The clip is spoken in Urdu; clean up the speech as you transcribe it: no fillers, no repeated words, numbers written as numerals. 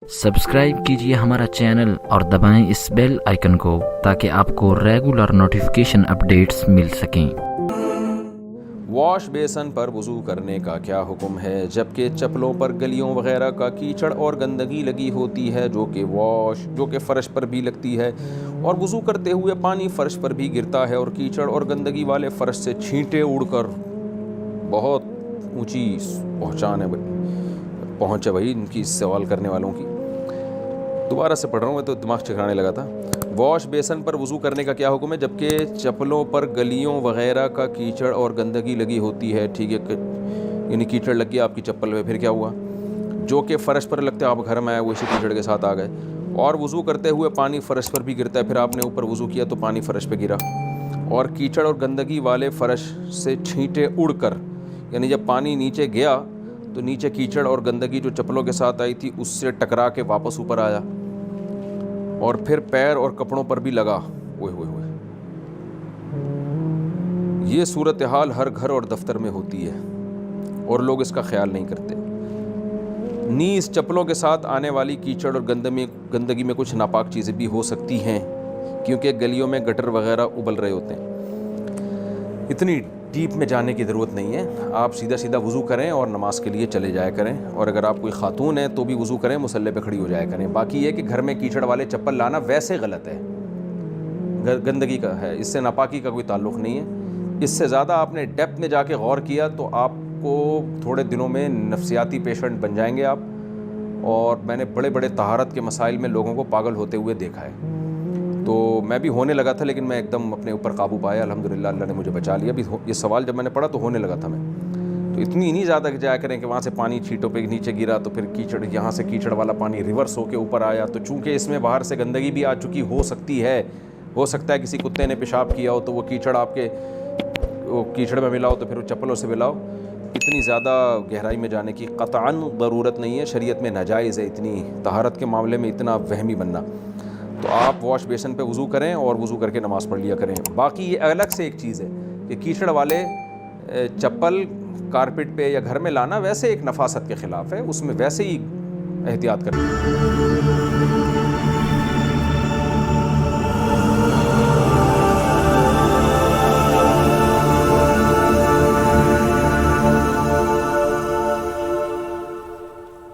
سبسکرائب کیجیے ہمارا چینل اور دبائیں اس بیل آئیکن کو تاکہ آپ کو ریگولر نوٹیفیکیشن اپڈیٹس مل سکیں۔ واش بیسن پر وضو کرنے کا کیا حکم ہے جبکہ چپلوں پر گلیوں وغیرہ کا کیچڑ اور گندگی لگی ہوتی ہے جو کہ فرش پر بھی لگتی ہے اور وضو کرتے ہوئے پانی فرش پر بھی گرتا ہے اور کیچڑ اور گندگی والے فرش سے چھینٹے اڑ کر بہت اونچی پہنچ ہے بھائی ان کی سوال کرنے والوں کی۔ دوبارہ سے پڑھ رہا ہوں، میں تو دماغ چکرانے لگا تھا۔ واش بیسن پر وضو کرنے کا کیا حکم ہے جبکہ چپلوں پر گلیوں وغیرہ کا کیچڑ اور گندگی لگی ہوتی ہے، ٹھیک ہے، یعنی کیچڑ لگ گیا آپ کی چپل پہ، پھر کیا ہوا؟ جو کہ فرش پر لگتے ہیں، آپ گھر میں آئے وہ اسی کیچڑ کے ساتھ آ گئے، اور وضو کرتے ہوئے پانی فرش پر بھی گرتا ہے، پھر آپ نے اوپر وضو کیا تو پانی فرش پہ گرا، اور کیچڑ اور گندگی والے فرش سے چھینٹے اڑ کر، یعنی جب پانی نیچے گیا تو نیچے کیچڑ اور گندگی جو چپلوں کے ساتھ آئی تھی اس سے ٹکرا کے واپس اوپر آیا، اور پھر پیر اور کپڑوں پر بھی لگا۔ اوئے ہوئے ہوئے، یہ صورتحال ہر گھر اور دفتر میں ہوتی ہے اور لوگ اس کا خیال نہیں کرتے۔ نیز چپلوں کے ساتھ آنے والی کیچڑ اور گندگی میں کچھ ناپاک چیزیں بھی ہو سکتی ہیں کیونکہ گلیوں میں گٹر وغیرہ ابل رہے ہوتے ہیں۔ اتنی ڈیپ میں جانے کی ضرورت نہیں ہے، آپ سیدھا سیدھا وضو کریں اور نماز کے لیے چلے جایا کریں، اور اگر آپ کوئی خاتون ہیں تو بھی وضو کریں، مصلی پہ کھڑی ہو جایا کریں۔ باقی یہ کہ گھر میں کیچڑ والے چپل لانا ویسے غلط ہے، گندگی کا ہے، اس سے ناپاکی کا کوئی تعلق نہیں ہے۔ اس سے زیادہ آپ نے ڈیپتھ میں جا کے غور کیا تو آپ کو تھوڑے دنوں میں نفسیاتی پیشنٹ بن جائیں گے آپ، اور میں نے بڑے بڑے طہارت کے مسائل میں لوگوں کو پاگل ہوتے ہوئے دیکھا ہے۔ تو میں بھی ہونے لگا تھا لیکن میں ایک دم اپنے اوپر قابو پایا، الحمدللہ اللہ نے مجھے بچا لیا۔ ابھی یہ سوال جب میں نے پڑھا تو ہونے لگا تھا میں، تو اتنی نہیں زیادہ جایا کریں کہ وہاں سے پانی چھینٹوں پہ نیچے گرا تو پھر کیچڑ، یہاں سے کیچڑ والا پانی ریورس ہو کے اوپر آیا، تو چونکہ اس میں باہر سے گندگی بھی آ چکی ہو سکتی ہے، ہو سکتا ہے کسی کتے نے پیشاب کیا ہو تو وہ کیچڑ آپ کے کیچڑ میں ملا ہو تو پھر وہ چپلوں سے ملا ہو۔ اتنی زیادہ گہرائی میں جانے کی قطعاً ضرورت نہیں ہے، شریعت میں ناجائز ہے اتنی طہارت کے معاملے میں اتنا وہمی بننا۔ تو آپ واش بیسن پہ وضو کریں اور وضو کر کے نماز پڑھ لیا کریں۔ باقی یہ الگ سے ایک چیز ہے کہ کیچڑ والے چپل کارپٹ پہ یا گھر میں لانا ویسے ایک نفاست کے خلاف ہے، اس میں ویسے ہی احتیاط کریں۔